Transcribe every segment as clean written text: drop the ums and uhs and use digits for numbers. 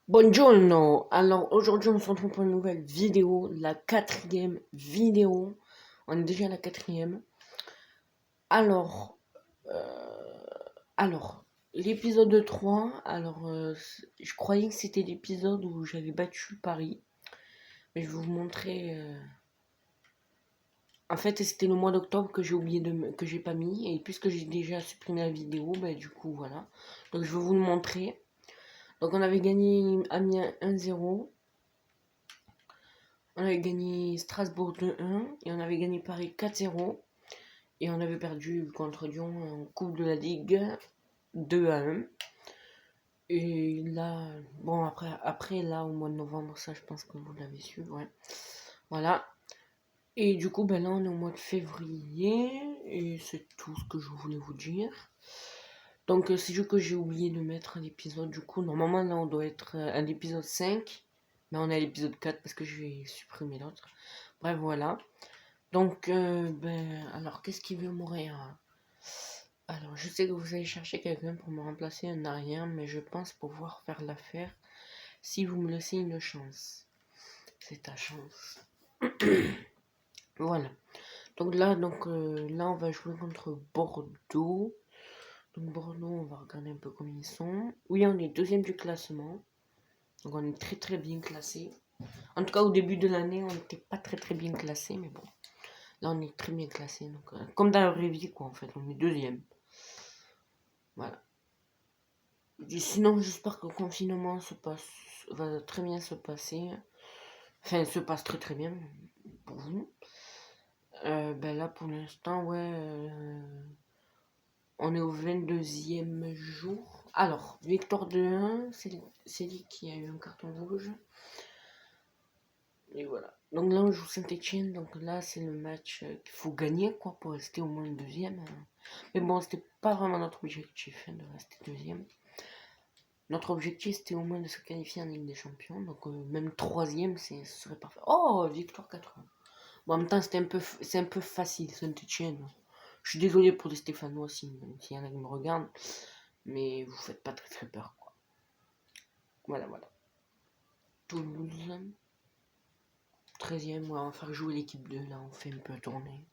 Buongiorno! Alors aujourd'hui on se retrouve pour une nouvelle vidéo, la quatrième vidéo. On est déjà à la quatrième. Alors, euh, alors l'épisode 3, je croyais que c'était l'épisode où j'avais battu Paris. Mais je vais vous montrer. En fait c'était le mois d'octobre que j'ai oublié que j'ai pas mis. Et puisque j'ai déjà supprimé la vidéo, du coup voilà. Donc je vais vous le montrer. Donc on avait gagné Amiens 1-0. On avait gagné Strasbourg 2-1 et on avait gagné Paris 4-0 et on avait perdu contre Lyon en Coupe de la Ligue 2-1. Et là, bon après là au mois de novembre, ça je pense que vous l'avez su, ouais. Voilà. Et du coup, là on est au mois de février et c'est tout ce que je voulais vous dire. Donc c'est juste que j'ai oublié de mettre l'épisode, du coup normalement là on doit être à l'épisode 5, mais on est à l'épisode 4 parce que je vais supprimer l'autre. Bref, voilà. Donc, alors, qu'est-ce qui veut mourir? Alors, je sais que vous allez chercher quelqu'un pour me remplacer un arrière, mais je pense pouvoir faire l'affaire si vous me laissez une chance. C'est ta chance. Voilà. Donc là, on va jouer contre Bordeaux. Donc Bordeaux, on va regarder un peu comment ils sont. Oui, on est deuxième du classement. Donc on est très très bien classé. En tout cas, au début de l'année, on n'était pas très très bien classé, mais bon. Là, on est très bien classé. Donc, comme dans la vraie vie, quoi, en fait. On est deuxième. Voilà. Et sinon, j'espère que le confinement va très bien se passer. Enfin, se passe très très bien pour vous. Là, pour l'instant, ouais. On est au 22e jour. Alors, victoire de 1, c'est lui qui a eu un carton rouge. Et voilà. Donc là, on joue Saint-Etienne. Donc là, c'est le match qu'il faut gagner, quoi, pour rester au moins deuxième. Mais bon, c'était pas vraiment notre objectif, de rester deuxième. Notre objectif, c'était au moins de se qualifier en Ligue des Champions. Donc même troisième, ce serait parfait. Oh, victoire 4-1. Bon, en même temps, c'est un peu facile, Saint-Etienne. Je suis désolé pour les Stéphanois s'il y en a qui me regardent. Mais vous faites pas très très peur, quoi. Voilà, voilà. Toulouse. 13e, ouais, on va faire jouer l'équipe 2, là, on fait un peu tourner.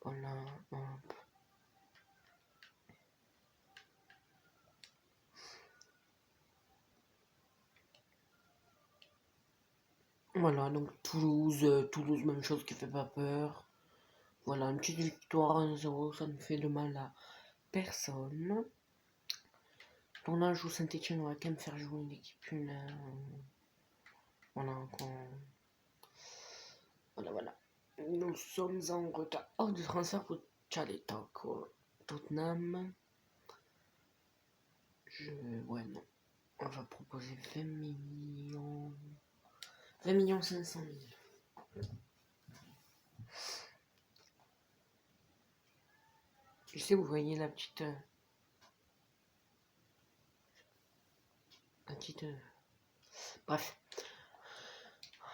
Voilà, hop. Voilà, donc Toulouse, même chose qui fait pas peur. Voilà, une petite victoire 1-0, ça ne fait de mal à personne. Donc là, je joue Saint-Etienne, on va quand même faire jouer l'équipe 1. Voilà, voilà. Nous sommes en retard. Oh, de transfert pour Tchaleta, quoi. Tottenham. Ouais, non. On va proposer 20 millions. 20 millions 500 000. Je sais, vous voyez la petite. Bref.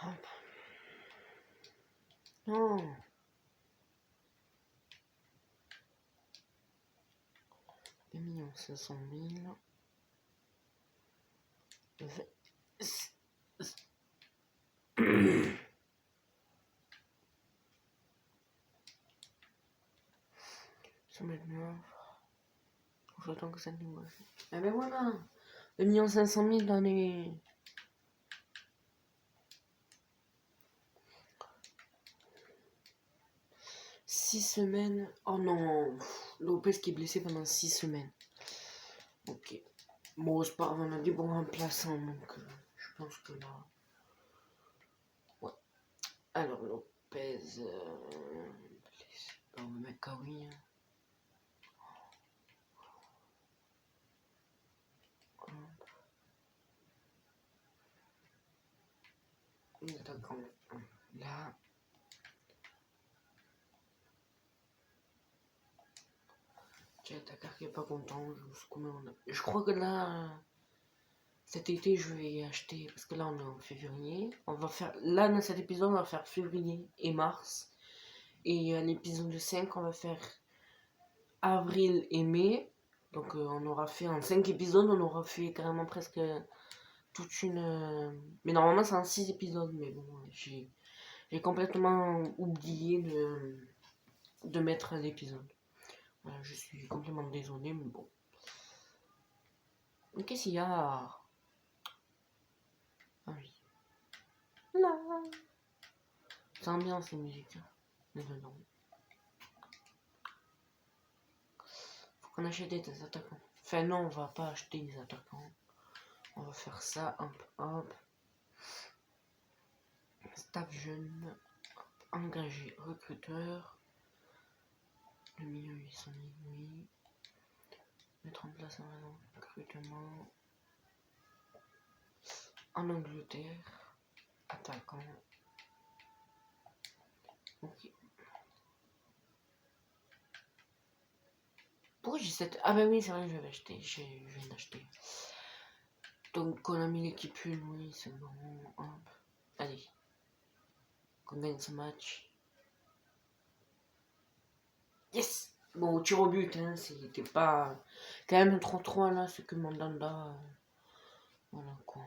Hop. Non. 2 millions 500 000. Ça maintenant. J'attends que ça négocie. Ah ben voilà. 2 500 000 dans les. Six semaines. Oh non. Lopez qui est blessé pendant 6 semaines. Ok. Bon, c'est pas grave, on a des bons remplaçants, donc je pense que là. Ouais. Alors, Lopez. Blessé. On va mettre Kawi. D'accord. Là. Tiens, Dakar qui est pas content. Je crois que là. Cet été, je vais acheter. Parce que là, on est en février. On va faire. Là, dans cet épisode, on va faire février et mars. Et à l'épisode 5, on va faire avril et mai. Donc, on aura fait en 5 épisodes, on aura fait carrément presque toute une... Mais normalement, c'est en 6 épisodes, mais bon, j'ai complètement oublié de mettre l'épisode. Voilà, je suis complètement désolé, mais bon. Qu'est-ce qu'il y a? Ah oui. Là. C'est ambiance, les musiques. Dedans. Faut qu'on achète des attaquants. Enfin, non, on va pas acheter des attaquants. On va faire ça, hop, hop. Staff jeune, engagé, recruteur. Le milieu 800 000, oui. Mettre en place un recrutement. En Angleterre, attaquant. Ok. Pourquoi j'ai cette... Ah bah oui, c'est vrai, je vais acheter. Je viens d'acheter. Donc on a mis l'équipe 1, oui, c'est bon. Hop. Allez. Qu'on gagne ce match. Yes! Bon, au tir au but, hein, c'était pas... Quand même 3-3 là, c'est que Mandanda... Voilà quoi.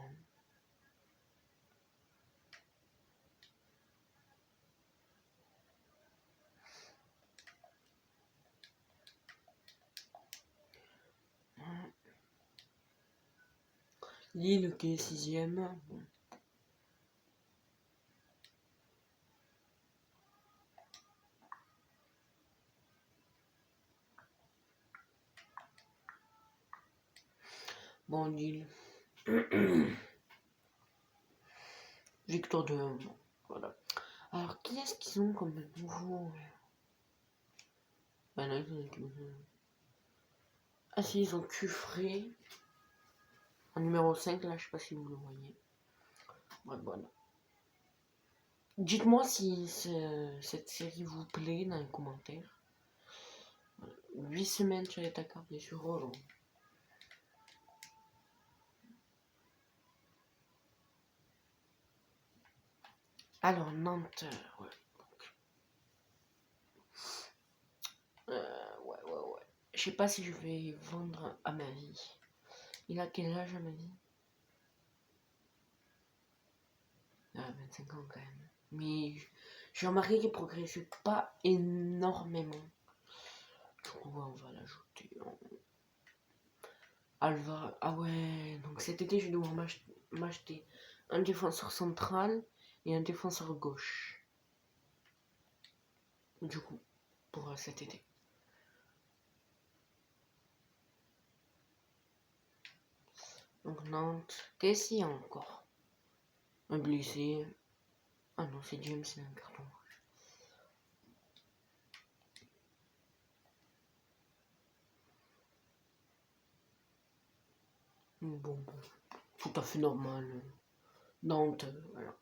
Lille qui est 6ème. Bon. Bon, Lille. Victoire de 1. Bon, voilà. Alors, qui est-ce qu'ils ont comme nouveau? Ben là, ah si, ils ont Cufré. En numéro 5, là, je sais pas si vous le voyez. Ouais, voilà. Dites-moi si cette série vous plaît dans les commentaires. 8 semaines sur les carte, bien sûr. Oh, alors, Nantes, ouais. Ouais. Je sais pas si je vais vendre à ma vie. Il a quel âge à ma vie? 25 ans quand même. Mais j'ai remarqué qu'il progressait pas énormément. Du coup, on va l'ajouter. Alva, ah ouais, donc cet été je dois m'acheter un défenseur central et un défenseur gauche. Du coup, pour cet été. Donc Nantes, qu'est-ce qu'il y a encore? Un blessé. Ah non, c'est James, c'est un carton rouge. Bon, tout à fait normal. Nantes, voilà.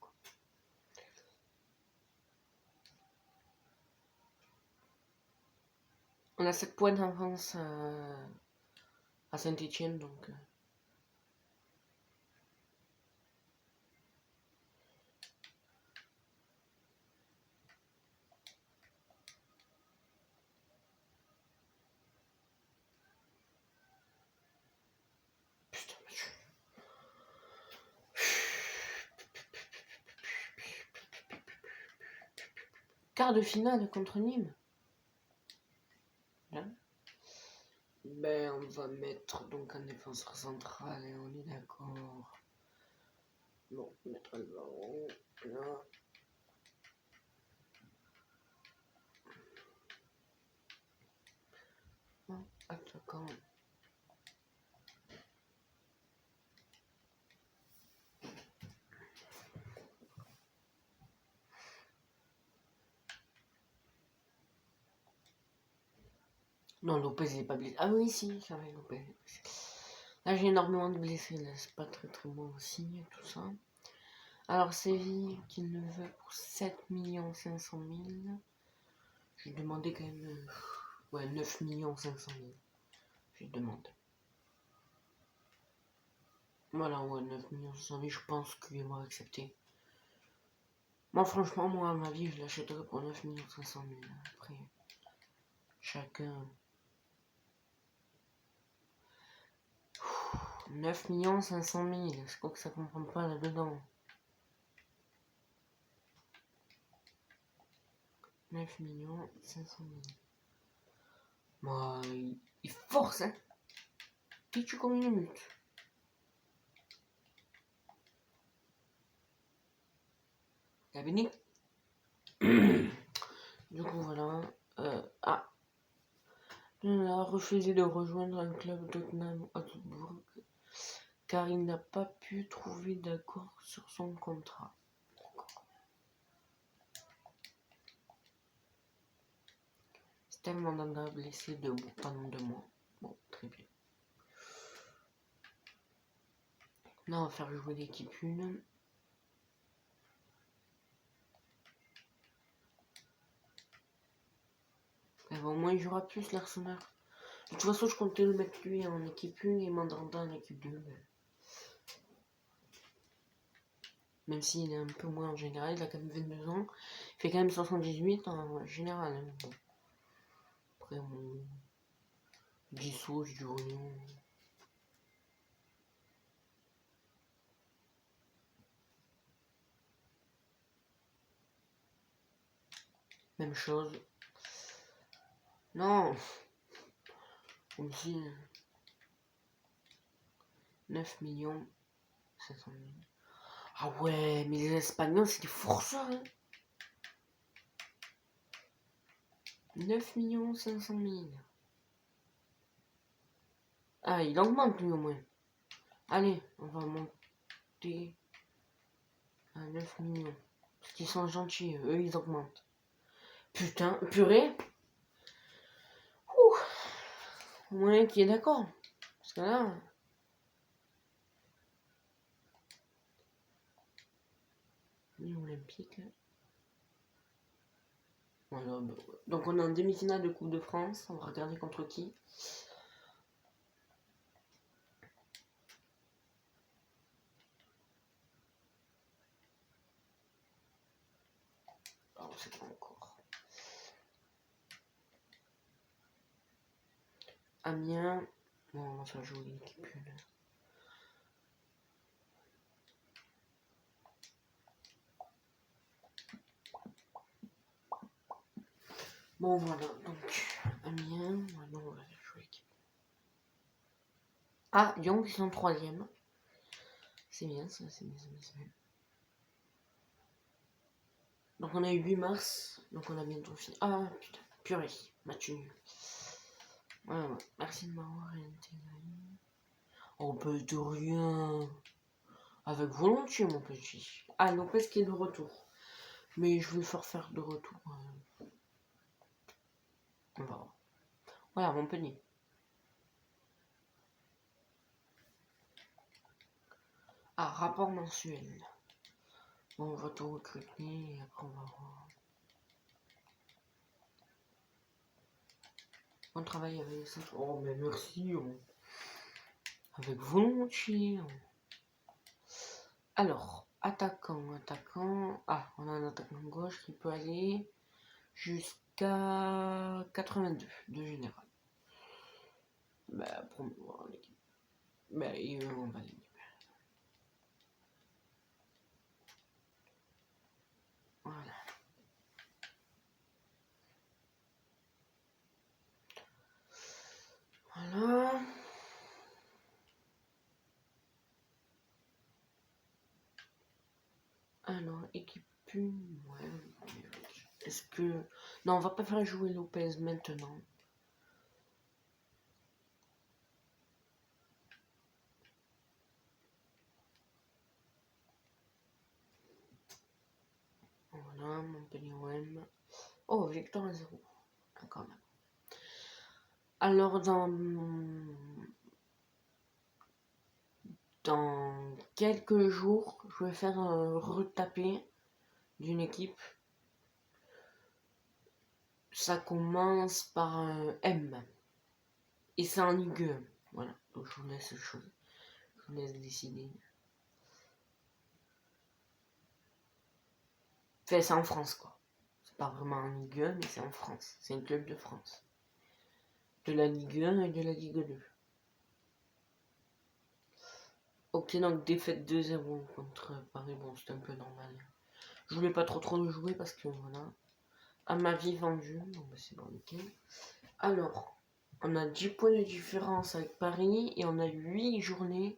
On a 7 points d'avance à Saint-Etienne, donc... Putain, quart de finale contre Nîmes. Là. Ben, on va mettre donc un défenseur central et on est d'accord. Bon, mettre le ballon là. Bon, attaquant. Non, Lopez n'est pas blessé. Ah oui, si, ça va, Lopez. Là, j'ai énormément de blessés, là, c'est pas très très bon signe, tout ça. Alors, Séville, qui le veut pour 7 500 000. Je vais demander quand même... ouais, 9 500 000. Je demande. Voilà, ouais, 9 500 000, je pense qu'il va accepter. Moi, franchement, moi, à ma vie, je l'achèterais pour 9 500 000. Après, chacun... 9 500 000. Je crois que ça comprend pas là-dedans. 9 500 000. Bah, il force, hein. Qui tue comme une minute. La béni. Du coup, voilà. Il a refusé de rejoindre un club Tottenham Hotspur car il n'a pas pu trouver d'accord sur son contrat. Steve Mandanda blessé pendant 2 mois. Bon, très bien. Là, on va faire jouer l'équipe 1. Au moins, il jouera plus l'Arsenal. De toute façon, je comptais le mettre lui en équipe 1 et Mandanda en équipe 2. Même s'il est un peu moins en général, il a quand même 22 ans. Il fait quand même 78 en général. Bon. Après, on dissout du Rouen. Même chose. Non. Comme si 9 500 000. Ah ouais, mais les Espagnols, c'est des forçats, hein. 9 500 000. Ah, il augmente lui au moins. Allez, on va monter à 9 millions. Parce qu'ils sont gentils, eux ils augmentent. Putain, purée. Ouh. Au moins qui est d'accord. Parce que là... Olympique. Voilà, bah, donc on est en demi-finale de Coupe de France. On va regarder contre qui. Oh, c'est pas encore. Amiens. Bon, on va faire jouer l'équipe. Bon voilà, donc Amiens, maintenant on va jouer l'équipe. Ah, Lyon qui sont 3e. C'est bien ça, c'est bien. Donc on a eu 8 mars, donc on a bientôt fini. Ah putain, purée, match nul. Ouais, merci de m'avoir intégré. Oh bah de rien. Avec volontiers mon petit. Ah, Lopez qui est de retour. Mais je vais le faire de retour. On va voir. Voilà, Montpellier. Ah, rapport mensuel. Bon, on va tout recruter et après on va voir. On travaille avec ça. Oh, mais merci. Avec volontiers. Alors, attaquant. Ah, on a un attaquant gauche qui peut aller jusqu'à 82 de général. Bah, promouvoir l'équipe. Bah, on va l'équipe. Voilà. Voilà. Alors, équipe 1, ouais. Est-ce que... Non, on va pas faire jouer Lopez maintenant. Voilà, Montpellier OM. Oh, Victor à 0. Quand même. Alors, dans quelques jours, je vais faire un retaper d'une équipe. Ça commence par un M. Et c'est en Ligue 1. Voilà, donc je vous laisse décider. Enfin, c'est en France, quoi. C'est pas vraiment en Ligue 1, mais c'est en France. C'est un club de France. De la Ligue 1 et de la Ligue 2. Ok, donc défaite 2-0 contre Paris, bon c'était un peu normal. Je voulais pas trop le jouer parce que voilà. À ma vie vendue, bon bah c'est bon, nickel. Alors, on a 10 points de différence avec Paris et on a 8 journées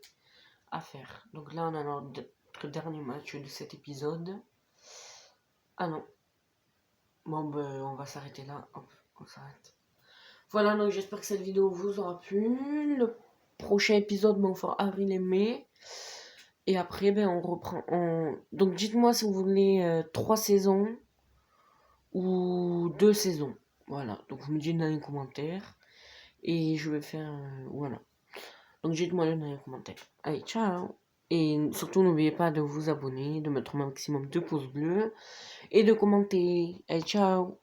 à faire. Donc là on a notre dernier match de cet épisode. Ah non. Bon ben on va s'arrêter là. Hop, on s'arrête. Voilà, donc j'espère que cette vidéo vous aura plu. Le prochain épisode, on fera avril et mai. Et après, ben, on reprend. Donc dites-moi si vous voulez 3 saisons ou 2 saisons. Voilà, donc vous me dites dans les commentaires. Et je vais faire... voilà. Donc dites-moi dans les commentaires. Allez, ciao. Et surtout, n'oubliez pas de vous abonner, de mettre un maximum de pouces bleus et de commenter. Allez, ciao.